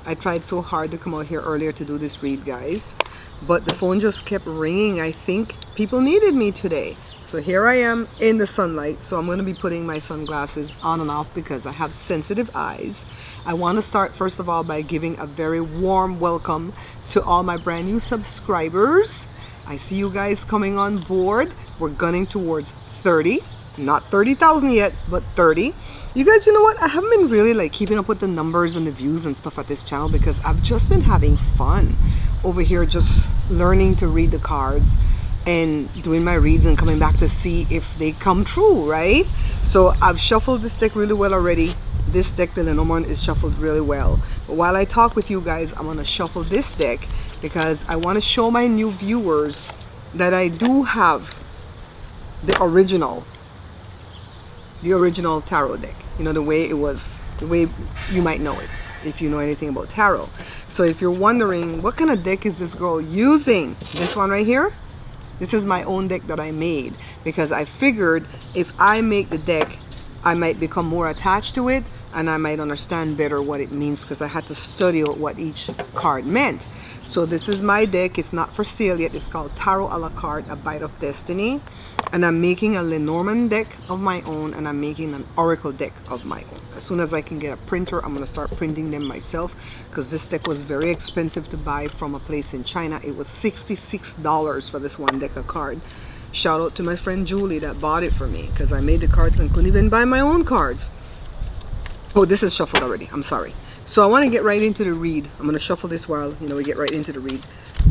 I tried so hard to come out here earlier to do this read, guys, but the phone just kept ringing. I think people needed me today. So here I am in the sunlight. So I'm going to be putting my sunglasses on and off because I have sensitive eyes. I want to start first of all by giving a very warm welcome to all my brand new subscribers. I see you guys coming on board. We're gunning towards 30, not 30,000 yet, but 30. You guys, you know what? I haven't been really like keeping up with the numbers and the views and stuff at this channel because I've just been having fun over here, just learning to read the cards and doing my reads and coming back to see if they come true, right? So I've shuffled this deck really well already. This deck, the Lenormand, is shuffled really well. But while I talk with you guys, I'm gonna shuffle this deck because I want to show my new viewers that I do have the original tarot deck, you know, the way it was, the way you might know it if you know anything about tarot. So if you're wondering what kind of deck is this girl using, this one right here, this is my own deck that I made because I figured if I make the deck, I might become more attached to it and I might understand better what it means because I had to study out what each card meant. So this is my deck. It's not for sale yet. It's called Tarot a la Carte, A Bite of Destiny. And I'm making a Lenormand deck of my own and I'm making an Oracle deck of my own. As soon as I can get a printer, I'm going to start printing them myself because this deck was very expensive to buy from a place in China. It was $66 for this one deck of card. Shout out to my friend Julie that bought it for me because I made the cards and couldn't even buy my own cards. Oh, this is shuffled already. I'm sorry. So I want to get right into the read. I'm going to shuffle this while, you know, we get right into the read.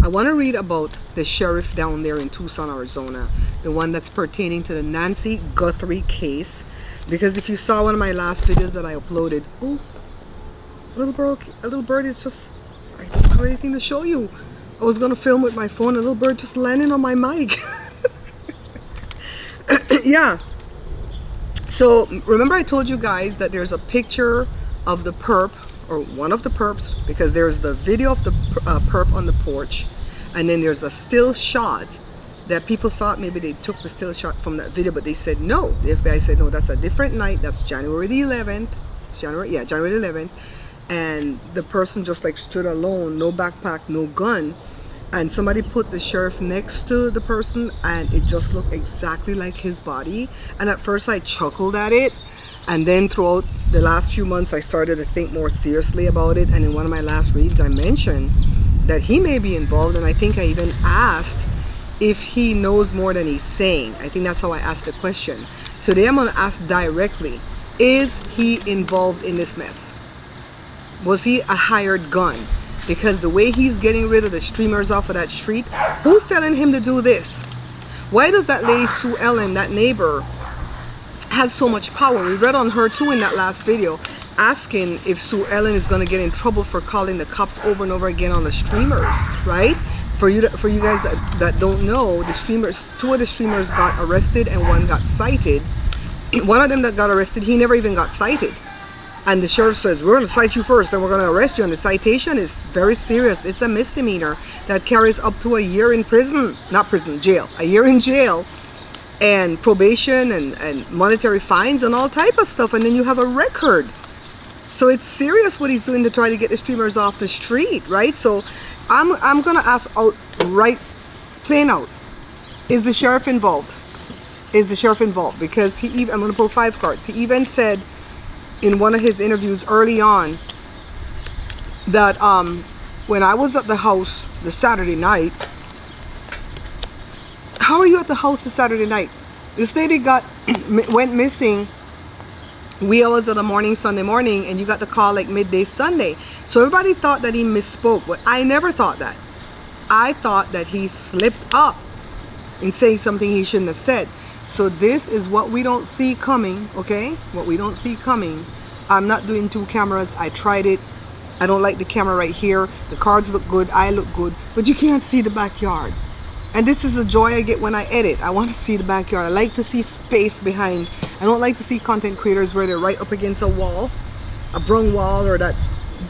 I want to read about the sheriff down there in Tucson, Arizona. The one that's pertaining to the Nancy Guthrie case. Because if you saw one of my last videos that I uploaded, oh, a little bird is just, I don't have anything to show you. I was going to film with my phone, a little bird just landing on my mic. Yeah. So remember I told you guys that there's a picture of the perp, or one of the perps, because there's the video of the perp on the porch and then there's a still shot that people thought maybe they took the still shot from that video, but they said no. The FBI said no, that's a different night. That's January the 11th. January the 11th. And the person just like stood alone, no backpack, no gun, and somebody put the sheriff next to the person and it just looked exactly like his body. And at first I chuckled at it, and then throughout the last few months I started to think more seriously about it. And in one of my last reads I mentioned that he may be involved, and I think I even asked if he knows more than he's saying. I think that's how I asked the question. Today I'm going to ask directly, is he involved in this mess? Was he a hired gun? Because the way he's getting rid of the streamers off of that street, who's telling him to do this? Why does that lady Sue Ellen, that neighbor, has so much power? We read on her too in that last video, asking if Sue Ellen is going to get in trouble for calling the cops over and over again on the streamers, right? For you guys that don't know, the streamers, two of the streamers got arrested and one got cited. One of them that got arrested, he never even got cited. And the sheriff says, we're going to cite you first, then we're going to arrest you. And the citation is very serious. It's a misdemeanor that carries up to a year in prison, not prison, jail, a year in jail, and probation and monetary fines and all type of stuff. And then you have a record. So it's serious what he's doing to try to get the streamers off the street, right? So I'm going to ask out right, plain out, is the sheriff involved? Is the sheriff involved? Because he even, I'm going to pull 5 cards. He even said in one of his interviews early on that when I was at the house the Saturday night, how are you at the house the Saturday night? This lady went missing wee hours of the morning, Sunday morning, and you got the call like midday Sunday. So everybody thought that he misspoke, but I never thought that. I thought that he slipped up in saying something he shouldn't have said. So this is what we don't see coming, okay? What we don't see coming. I'm not doing 2 cameras. I tried it. I don't like the camera right here. The cards look good. I look good. But you can't see the backyard. And this is the joy I get when I edit. I want to see the backyard. I like to see space behind. I don't like to see content creators where they're right up against a wall, a brung wall or that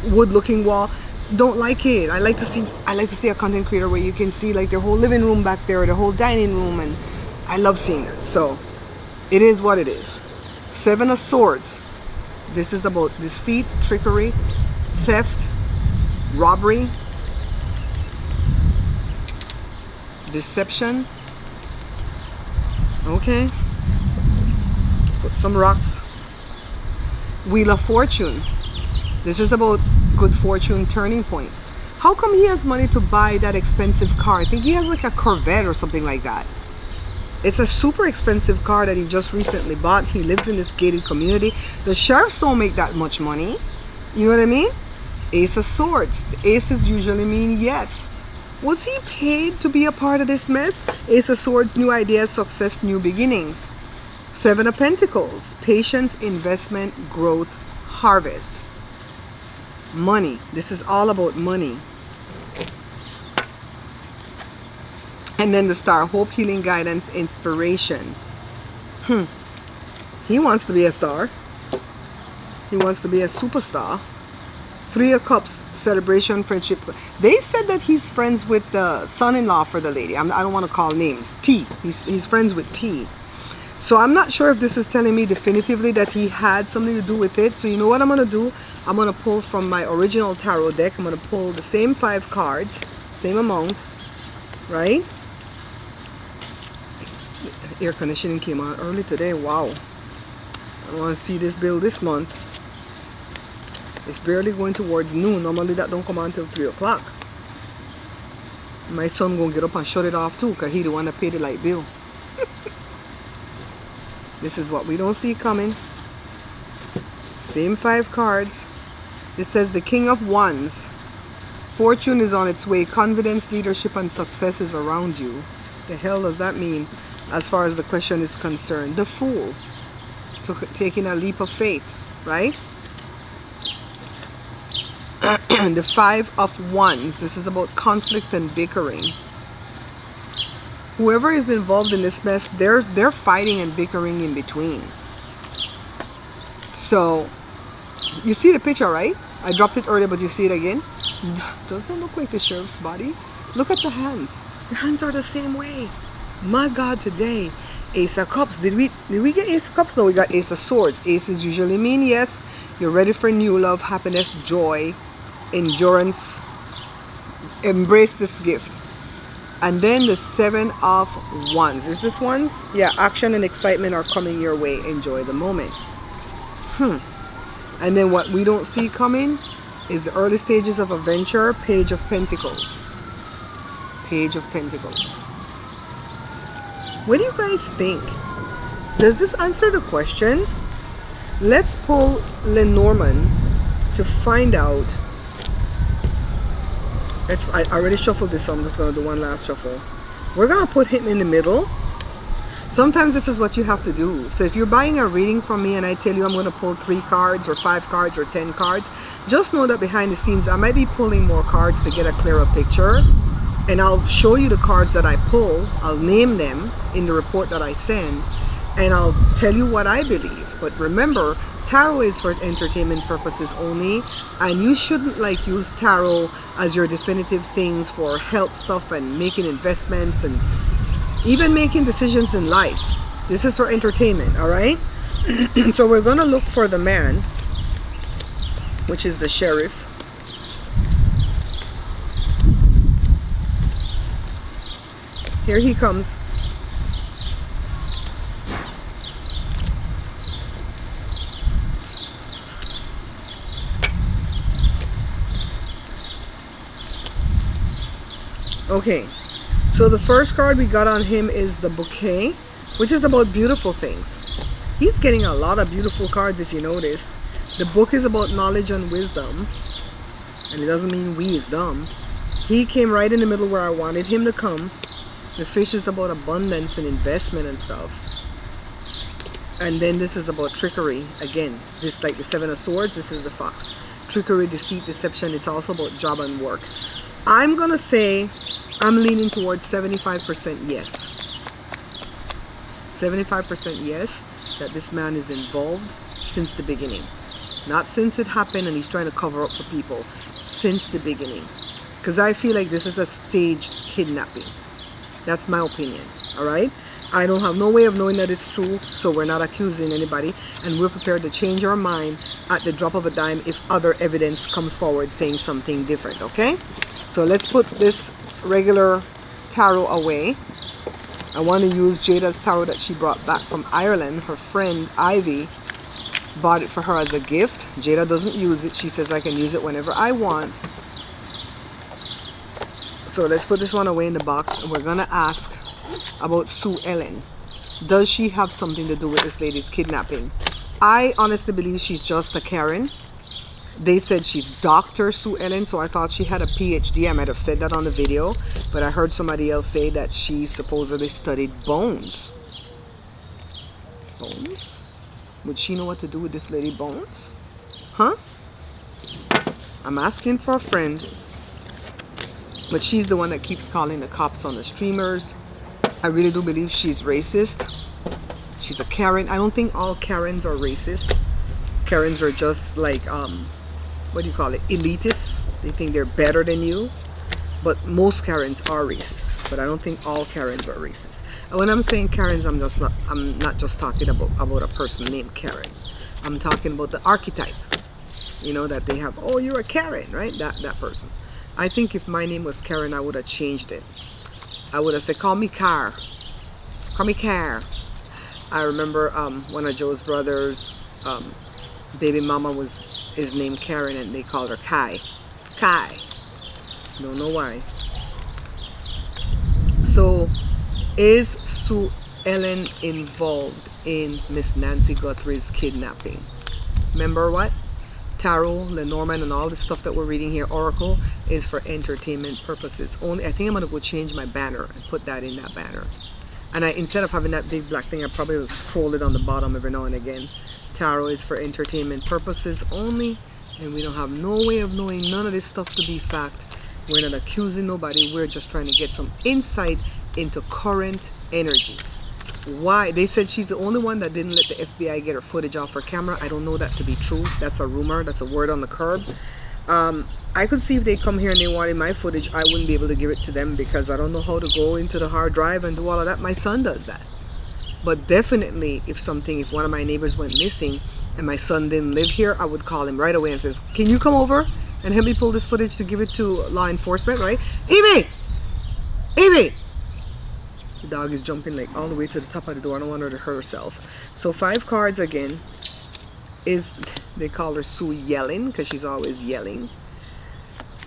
wood looking wall. Don't like it. I like to see a content creator where you can see like their whole living room back there, their whole dining room, and I love seeing that. So it is what it is. 7 of Swords. This is about deceit, trickery, theft, robbery, deception. Okay, let's put some rocks. Wheel of Fortune. This is about good fortune turning point. How come he has money to buy that expensive car? I think he has like a Corvette or something like that. It's a super expensive car that he just recently bought. He lives in this gated community. The sheriffs don't make that much money. You know what I mean? Ace of Swords. The aces usually mean yes. Was he paid to be a part of this mess? Ace of Swords, new ideas, success, new beginnings. Seven of Pentacles. Patience, investment, growth, harvest. Money. This is all about money. And then the Star, hope, healing, guidance, inspiration. He wants to be a star. He wants to be a superstar. Three of Cups, celebration, friendship. They said that he's friends with the son-in-law for the lady. I don't want to call names. T. He's friends with T. So I'm not sure if this is telling me definitively that he had something to do with it. So you know what I'm going to do? I'm going to pull from my original tarot deck. I'm going to pull the same 5 cards, same amount, right? Air conditioning came on early today. Wow. I want to see this bill this month. It's barely going towards noon. Normally that don't come on until 3 o'clock. My son gonna get up and shut it off too, because he the one that paid the light bill. This is what we don't see coming. Same 5 cards. It says the King of Wands. Fortune is on its way. Confidence, leadership, and success is around you. The hell does that mean as far as the question is concerned? The Fool. Taking a leap of faith, right? The 5 of Wands. This is about conflict and bickering. Whoever is involved in this mess, they're fighting and bickering in between. So you see the picture, right? I dropped it earlier, but you see it again. Doesn't it look like the sheriff's body? Look at the hands. The hands are the same way. My God, today, Ace of Cups. Did we get Ace of Cups? No, we got Ace of Swords. Aces usually mean yes. You're ready for new love, happiness, joy, endurance. Embrace this gift. And then the 7 of Wands. Is this Wands? Yeah, action and excitement are coming your way. Enjoy the moment. And then what we don't see coming is the early stages of a venture. Page of Pentacles. Page of Pentacles. What do you guys think? Does this answer the question? Let's pull Lenormand to find out. I already shuffled this, so I'm just going to do one last shuffle. We're going to put him in the middle. Sometimes this is what you have to do. So if you're buying a reading from me and I tell you I'm going to pull 3 cards or 5 cards or 10 cards, just know that behind the scenes I might be pulling more cards to get a clearer picture. And I'll show you the cards that I pull. I'll name them in the report that I send. And I'll tell you what I believe. But remember, tarot is for entertainment purposes only. And you shouldn't use tarot as your definitive things for health stuff and making investments and even making decisions in life. This is for entertainment, all right? So we're going to look for the man, which is the sheriff. Here he comes. Okay, so the first card we got on him is the Bouquet, which is about beautiful things. He's getting a lot of beautiful cards if you notice. The book is about knowledge and wisdom, and it doesn't mean wisdom. He came right in the middle where I wanted him to come. The fish is about abundance and investment and stuff. And then this is about trickery. Again, this like the 7 of Swords, this is the Fox. Trickery, deceit, deception. It's also about job and work. I'm going to say I'm leaning towards 75% yes. 75% yes, that this man is involved since the beginning. Not since it happened and he's trying to cover up for people. Since the beginning. Because I feel like this is a staged kidnapping. That's my opinion. Alright? I don't have no way of knowing that it's true, so we're not accusing anybody, and we're prepared to change our mind at the drop of a dime if other evidence comes forward saying something different, okay? So let's put this regular tarot away. I want to use Jada's tarot that she brought back from Ireland. Her friend Ivy bought it for her as a gift. Jada doesn't use it. She says I can use it whenever I want. So let's put this one away in the box, and we're going to ask about Sue Ellen. Does she have something to do with this lady's kidnapping? I honestly believe she's just a Karen. They said she's Dr. Sue Ellen, so I thought she had a PhD. I might have said that on the video, but I heard somebody else say that she supposedly studied bones. Bones? Would she know what to do with this lady Bones? Huh? I'm asking for a friend, but she's the one that keeps calling the cops on the streamers. I really do believe she's racist. She's a Karen. I don't think all Karens are racist. Karens are just like, what do you call it? Elitists. They think they're better than you. But most Karens are racist. But I don't think all Karens are racist. And when I'm saying Karens, I'm not just talking about a person named Karen. I'm talking about the archetype. You know, that they have, oh, you're a Karen, right? That person. I think if my name was Karen, I would have changed it. I would have said, call me Car. Call me Car. I remember one of Joe's brothers, baby mama is named Karen, and they called her Kai. Kai. Don't know why. So, is Sue Ellen involved in Miss Nancy Guthrie's kidnapping? Remember what? Tarot, Lenormand, and all the stuff that we're reading here, Oracle, is for entertainment purposes only. I think I'm going to go change my banner and put that in that banner. And instead of having that big black thing, I probably will scroll it on the bottom every now and again. Tarot is for entertainment purposes only, and we don't have no way of knowing none of this stuff to be fact. We're not accusing nobody. We're just trying to get some insight into current energies. Why? They said she's the only one that didn't let the FBI get her footage off her camera. I don't know that to be true. That's a rumor. That's a word on the curb. I could see if they come here and they wanted my footage, I wouldn't be able to give it to them because I don't know how to go into the hard drive and do all of that. My son does that. But definitely, if one of my neighbors went missing and my son didn't live here, I would call him right away and says, can you come over and help me pull this footage to give it to law enforcement, right? Evie! Evie! The dog is jumping like all the way to the top of the door. I don't want her to hurt herself. So 5 cards again is, they call her Sue Yelling because she's always yelling.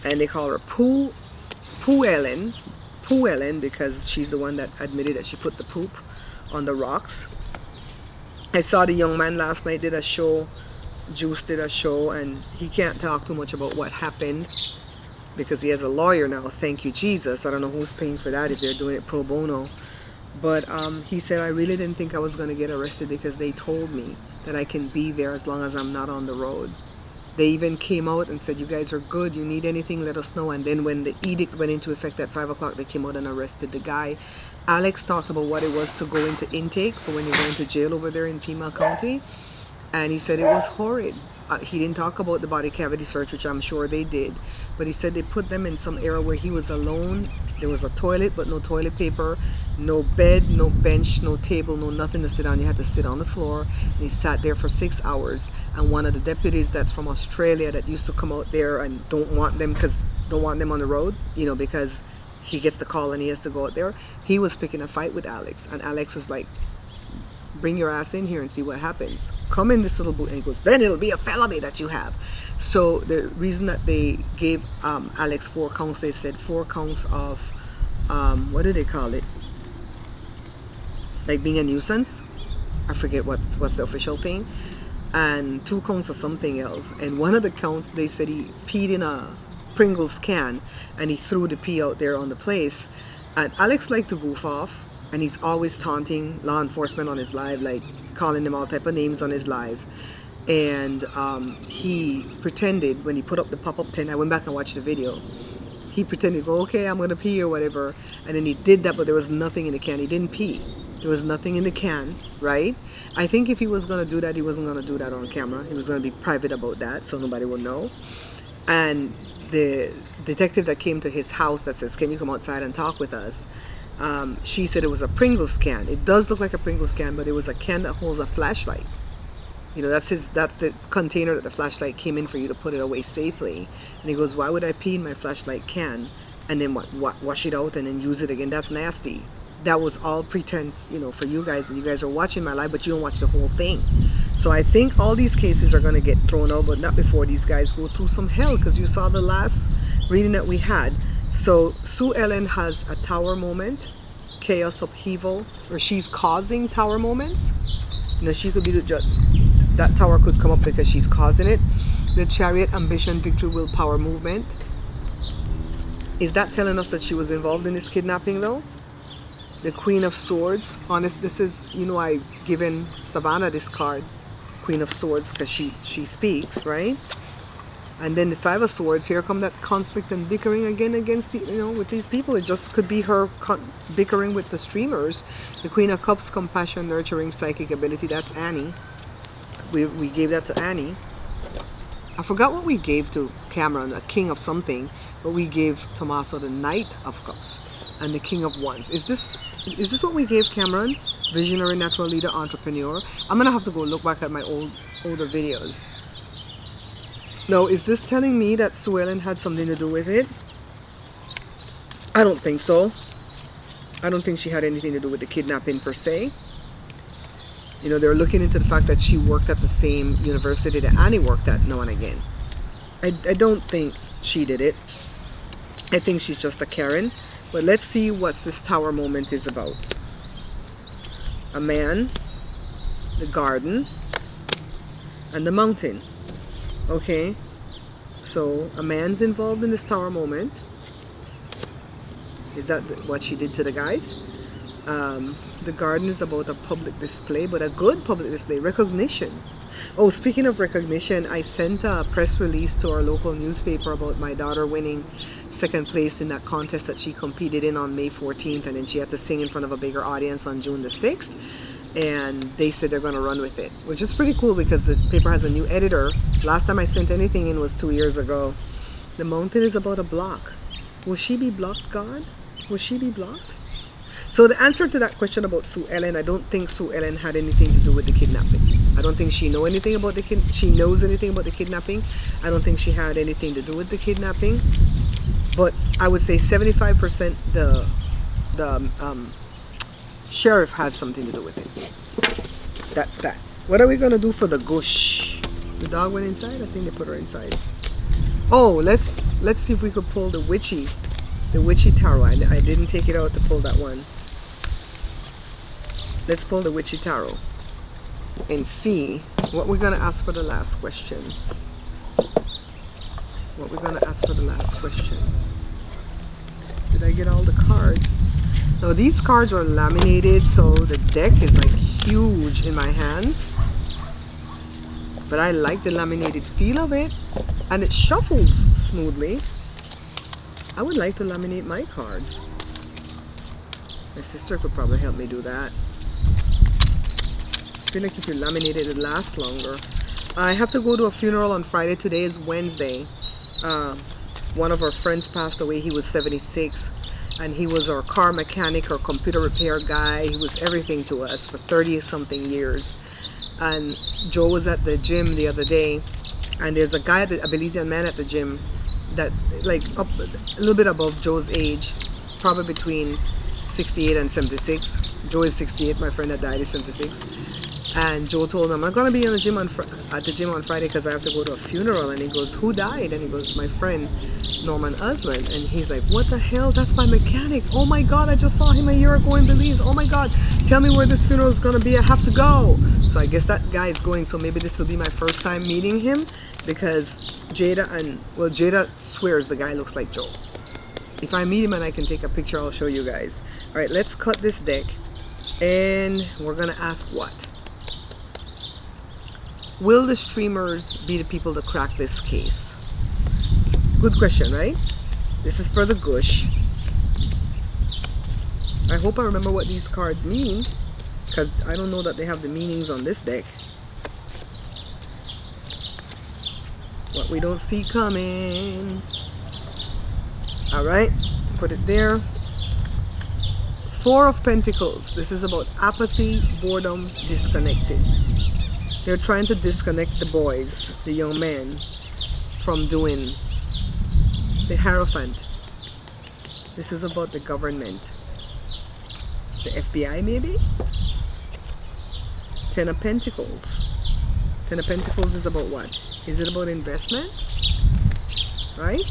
And they call her Pooh Ellen because she's the one that admitted that she put the poop on the rocks. I saw the young man last night did a show. Juice did a show, and he can't talk too much about what happened because he has a lawyer now. Thank you, Jesus. I don't know who's paying for that if they're doing it pro bono. But he said, I really didn't think I was going to get arrested because they told me that I can be there as long as I'm not on the road. They even came out and said, you guys are good. You need anything, let us know. And then when the edict went into effect at 5 o'clock, they came out and arrested the guy. Alex talked about what it was to go into intake for when you go into jail over there in Pima County. And he said it was horrid. He didn't talk about the body cavity search, which I'm sure they did. But he said they put them in some area where he was alone. There was a toilet, but no toilet paper, no bed, no bench, no table, no nothing to sit on. You had to sit on the floor. And he sat there for 6 hours. And one of the deputies that's from Australia that used to come out there and don't want them on the road, you know, because he gets the call and he has to go out there. He was picking a fight with Alex. And Alex was like, bring your ass in here and see what happens. Come in this little boot. And he goes, then it'll be a felony that you have. So the reason that they gave Alex 4 counts, they said 4 counts of, what do they call it? Like being a nuisance. I forget what's the official thing. And 2 counts of something else. And one of the counts, they said he peed in a Pringles can and he threw the pee out there on the place. And Alex liked to goof off. And he's always taunting law enforcement on his live, like calling them all type of names on his live. And he pretended when he put up the pop-up tent, I went back and watched the video. He pretended to go, okay, I'm going to pee or whatever. And then he did that, but there was nothing in the can. He didn't pee. There was nothing in the can, right? I think if he was going to do that, he wasn't going to do that on camera. He was going to be private about that, so nobody would know. And the detective that came to his house that says, can you come outside and talk with us? She said it was a Pringles can. It does look like a Pringles can, but it was a can that holds a flashlight. You know, that's the container that the flashlight came in for you to put it away safely. And he goes, why would I pee in my flashlight can and then wash it out and then use it again? That's nasty. That was all pretense, you know, for you guys, and you guys are watching my live, but you don't watch the whole thing. So I think all these cases are going to get thrown out, but not before these guys go through some hell, because you saw the last reading that we had. So Sue Ellen has a tower moment, chaos, upheaval, or she's causing tower moments. You know, she could be the judge. That tower could come up because she's causing it. The Chariot, ambition, victory, willpower movement. Is that telling us that she was involved in this kidnapping though? The Queen of Swords. Honest, this is, you know, I've given Savannah this card, Queen of Swords, because she speaks, right? And then the Five of Swords. Here come that conflict and bickering again against, you know, with these people. It just could be her bickering with the streamers. The Queen of Cups, compassion, nurturing, psychic ability. That's Annie. We gave that to Annie. I forgot what we gave to Cameron, a King of something, but we gave Tommaso the Knight of Cups and the King of Wands. Is this what we gave Cameron? Visionary, natural leader, entrepreneur. I'm gonna have to go look back at my older videos. No, is this telling me that Sue Ellen had something to do with it? I don't think so. I don't think she had anything to do with the kidnapping per se. You know, they're looking into the fact that she worked at the same university that Annie worked at now and again. I don't think she did it. I think she's just a Karen. But let's see what this tower moment is about. A man, the garden, and the mountain. Okay, so a man's involved in this tower moment. Is that what she did to the guys? The garden is about a public display, but a good public display, recognition. Oh, speaking of recognition, I sent a press release to our local newspaper about my daughter winning second place in that contest that she competed in on May 14th, and then she had to sing in front of a bigger audience on June the 6th. And they said they're going to run with it, which is pretty cool because the paper has a new editor. Last time I sent anything in was 2 years ago. The mountain is about a block. Will she be blocked, God? Will she be blocked? So the answer to that question about Sue Ellen, I don't think Sue Ellen had anything to do with the kidnapping. I don't think she knows anything about the kidnapping. I don't think she had anything to do with the kidnapping. But I would say 75% the sheriff has something to do with it. That's that. What are we gonna do for the gush? The dog went inside. I think they put her inside. Oh, let's see if we could pull the witchy tarot. I didn't take it out to pull that one. Let's pull the witchy tarot and see what we're gonna ask for the last question. Did I get all the cards? Now these cards are laminated, so the deck is like huge in my hands. But I like the laminated feel of it, and it shuffles smoothly. I would like to laminate my cards. My sister could probably help me do that. I feel like if you laminate it, it lasts longer. I have to go to a funeral on Friday. Today is Wednesday. One of our friends passed away. He was 76, and he was our car mechanic or computer repair guy. He was everything to us for 30-something years. And Joe was at the gym the other day, and there's a guy, a Belizean man at the gym that like up a little bit above Joe's age, probably between 68 and 76. Joe is 68, my friend that died is 76. And Joe told him, I'm not going to be at the gym on Friday because I have to go to a funeral. And he goes, who died? And he goes, my friend Norman Usman. And he's like, what the hell? That's my mechanic. Oh my God, I just saw him a year ago in Belize. Oh my God, tell me where this funeral is going to be. I have to go. So I guess that guy is going. So maybe this will be my first time meeting him, because Jada swears the guy looks like Joe. If I meet him and I can take a picture, I'll show you guys. All right, let's cut this deck. And we're going to ask what? Will the streamers be the people to crack this case? Good question, right? This is for the gush. I hope I remember what these cards mean, because I don't know that they have the meanings on this deck. What we don't see coming. All right, put it there. Four of Pentacles. This is about apathy, boredom, disconnected. They're trying to disconnect the boys, the young men, from doing the Hierophant. This is about the government. The FBI maybe? Ten of Pentacles. Ten of Pentacles is about what? Is it about investment? Right?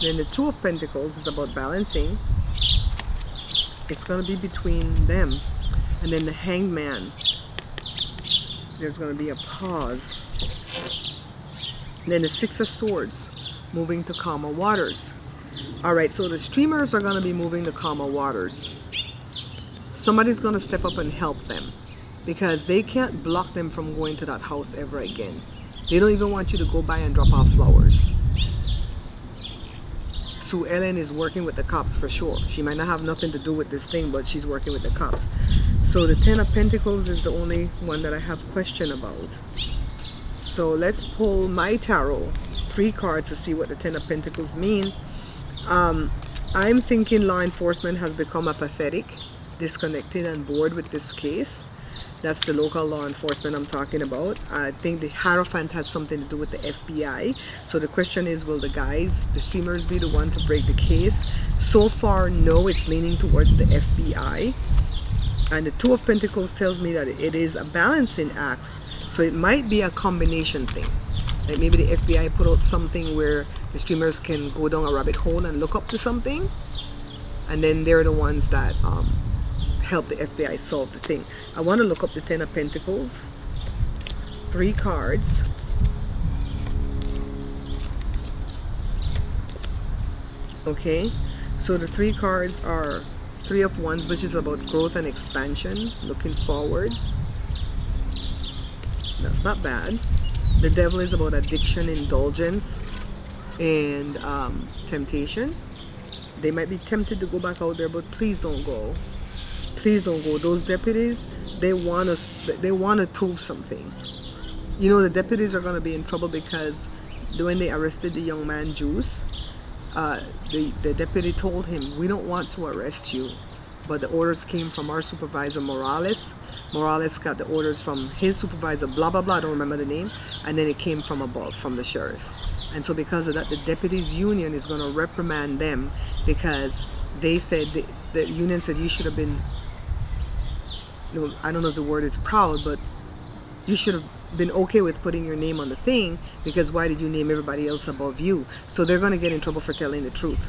Then the Two of Pentacles is about balancing. It's going to be between them. And then the Hanged Man. There's going to be a pause. And then the Six of Swords, moving to calmer waters. Alright, so the streamers are going to be moving to calmer waters. Somebody's going to step up and help them, because they can't block them from going to that house ever again. They don't even want you to go by and drop off flowers. Sue Ellen is working with the cops for sure. She might not have nothing to do with this thing, but she's working with the cops. So the Ten of Pentacles is the only one that I have question about. So let's pull my tarot, 3 cards, to see what the Ten of Pentacles mean. I'm thinking law enforcement has become apathetic, disconnected, and bored with this case. That's the local law enforcement I'm talking about. I think the Hierophant has something to do with the FBI. So the question is, will the guys, the streamers, be the one to break the case? So far, no, it's leaning towards the FBI. And the Two of Pentacles tells me that it is a balancing act. So it might be a combination thing. Like maybe the FBI put out something where the streamers can go down a rabbit hole and look up to something. And then they're the ones that help the FBI solve the thing. I want to look up the Ten of Pentacles. 3 cards. Okay, so the 3 cards are 3 of Wands, which is about growth and expansion, looking forward. That's not bad. The Devil is about addiction, indulgence, and temptation. They might be tempted to go back out there, but please don't go. Please don't go. Those deputies, they want to prove something. You know, the deputies are going to be in trouble because when they arrested the young man Juice, the deputy told him, we don't want to arrest you, but the orders came from our supervisor Morales. Morales got the orders from his supervisor, blah blah blah, I don't remember the name, and then it came from above, from the sheriff. And so because of that, the deputies union is going to reprimand them, because they said, the union said, you should have been, I don't know if the word is proud, but you should have been okay with putting your name on the thing, because why did you name everybody else above you? So they're going to get in trouble for telling the truth.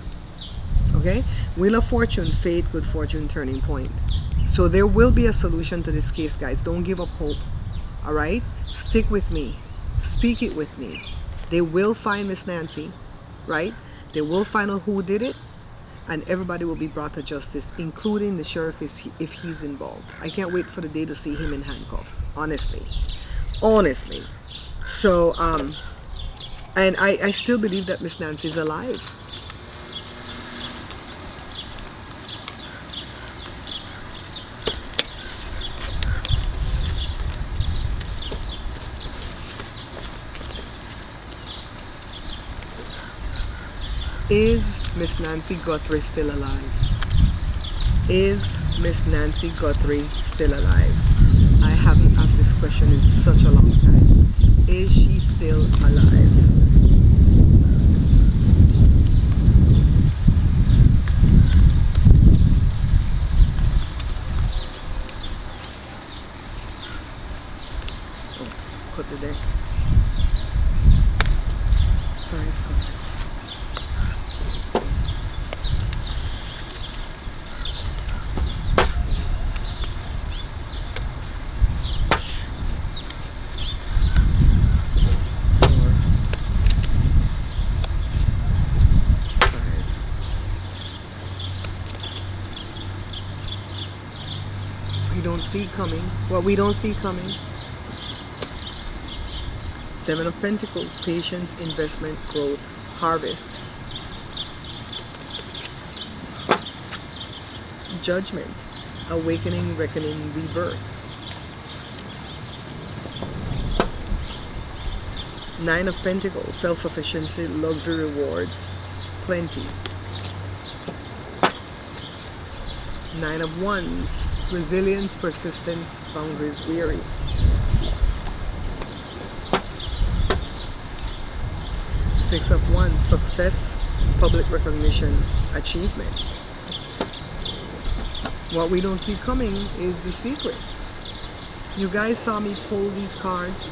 Okay, Wheel of Fortune, fate, good fortune, turning point. So there will be a solution to this case, guys. Don't give up hope. All right, stick with me, speak it with me. They will find Miss Nancy, right? They will find out who did it, and everybody will be brought to justice, including the sheriff if he's involved. I can't wait for the day to see him in handcuffs, honestly. So and I still believe that Miss Nancy's alive. Is Miss Nancy Guthrie still alive? Is Miss Nancy Guthrie still alive? I haven't asked this question in such a long time. Is she still alive? Oh, cut the deck. 5 cards. What we don't see coming. 7 of Pentacles, patience, investment, growth, harvest. Judgment, awakening, reckoning, rebirth. 9 of Pentacles, self-sufficiency, luxury, rewards, plenty. Nine of Wands, resilience, persistence, boundaries, weary. Six of Wands, success, public recognition, achievement. What we don't see coming is the secrets. You guys saw me pull these cards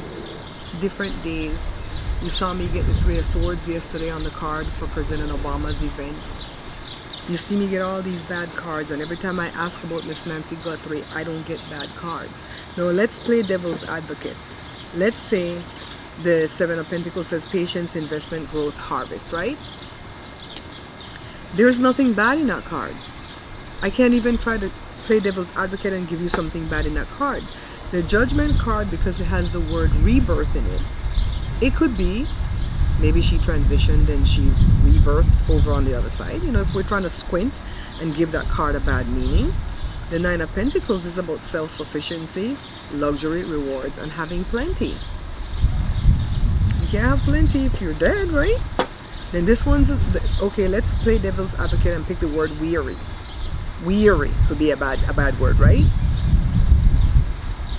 different days. You saw me get the Three of Swords yesterday on the card for President Obama's event. You see me get all these bad cards, and every time I ask about Miss Nancy Guthrie, I don't get bad cards. Now let's play devil's advocate. Let's say the Seven of Pentacles says patience, investment, growth, harvest, right? There's nothing bad in that card. I can't even try to play devil's advocate and give you something bad in that card. The Judgment card, because it has the word rebirth in it, it could be maybe she transitioned and she's rebirthed over on the other side. You know, if we're trying to squint and give that card a bad meaning. The Nine of Pentacles is about self-sufficiency, luxury, rewards, and having plenty. You can't have plenty if you're dead, right? Then this one's, okay, let's play devil's advocate and pick the word weary. Weary could be a bad word, right?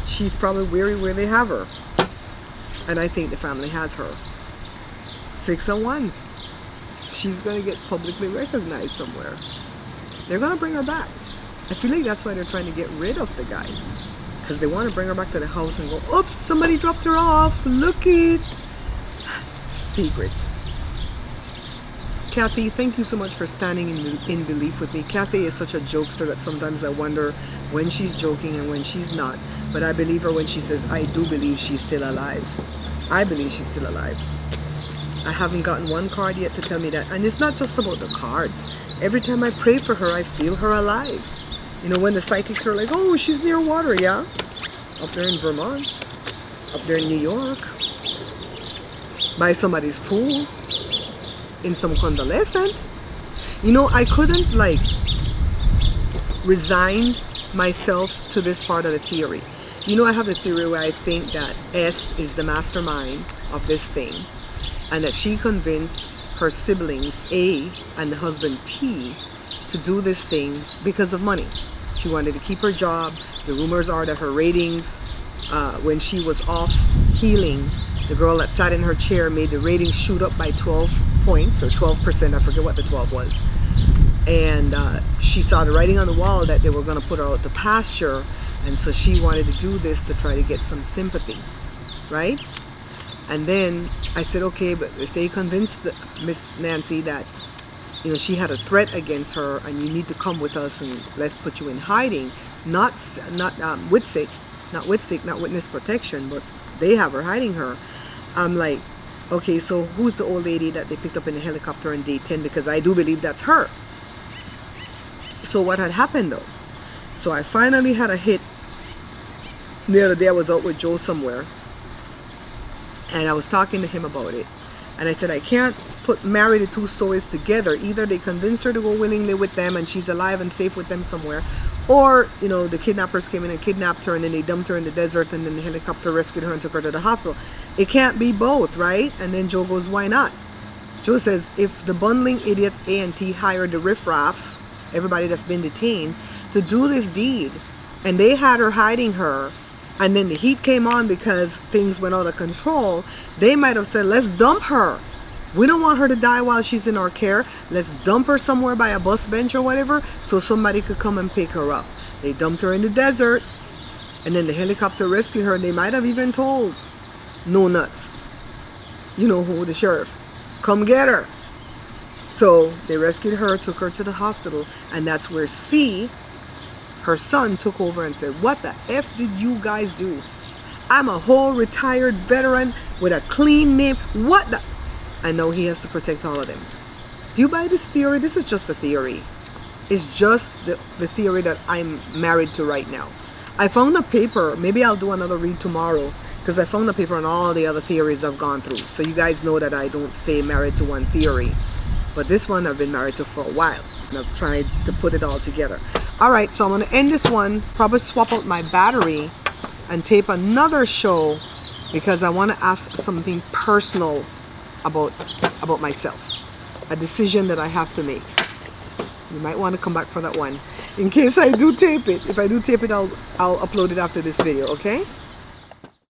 She's probably weary where they have her. And I think the family has her. Six of Wands. She's going to get publicly recognized somewhere. They're going to bring her back. I feel like that's why they're trying to get rid of the guys. Because they want to bring her back to the house and go, oops, somebody dropped her off. Look it. Secrets. Kathy, thank you so much for standing in belief with me. Kathy is such a jokester that sometimes I wonder when she's joking and when she's not. But I believe her when she says, I do believe she's still alive. I believe she's still alive. I haven't gotten one card yet to tell me that. And it's not just about the cards. Every time I pray for her, I feel her alive. You know, when the psychics are like, oh, she's near water, yeah? Up there in Vermont. Up there in New York. By somebody's pool. In some convalescent. You know, I couldn't like resign myself to this part of the theory. You know, I have a theory where I think that S is the mastermind of this thing, and that she convinced her siblings A and the husband T to do this thing because of money. She wanted to keep her job. The rumors are that her ratings, when she was off healing, the girl that sat in her chair made the ratings shoot up by 12 points or 12%. I forget what the 12 was. And she saw the writing on the wall that they were going to put her out to pasture. And so she wanted to do this to try to get some sympathy, right? And then I said, okay, but if they convinced Miss Nancy that, you know, she had a threat against her and you need to come with us and let's put you in hiding, not WITSEC, not witness protection, but they have her hiding her. I'm like, okay, so who's the old lady that they picked up in the helicopter on day 10? Because I do believe that's her. So what had happened though? So I finally had a hit. The other day I was out with Joe somewhere. And I was talking to him about it. And I said, I can't marry the two stories together. Either they convinced her to go willingly with them and she's alive and safe with them somewhere. Or, you know, the kidnappers came in and kidnapped her and then they dumped her in the desert and then the helicopter rescued her and took her to the hospital. It can't be both, right? And then Joe goes, why not? Joe says, if the bundling idiots A and T hired the riffraffs, everybody that's been detained, to do this deed, and they had her hiding her, and then the heat came on because things went out of control, they might have said, let's dump her. We don't want her to die while she's in our care. Let's dump her somewhere by a bus bench or whatever so somebody could come and pick her up. They dumped her in the desert and then the helicopter rescued her. They might have even told No Nuts, you know who, the sheriff, come get her. So they rescued her, took her to the hospital, and that's where C, her son, took over and said, what the F did you guys do? I'm a whole retired veteran with a clean name. What the? And now he has to protect all of them. Do you buy this theory? This is just a theory. It's just the theory that I'm married to right now. I found a paper. Maybe I'll do another read tomorrow because I found a paper on all the other theories I've gone through. So you guys know that I don't stay married to one theory. But this one I've been married to for a while. And I've tried to put it all together. All right, so I'm going to end this one. Probably swap out my battery and tape another show because I want to ask something personal about myself, a decision that I have to make. You might want to come back for that one. In case I do tape it. If I do tape it, I'll upload it after this video, okay?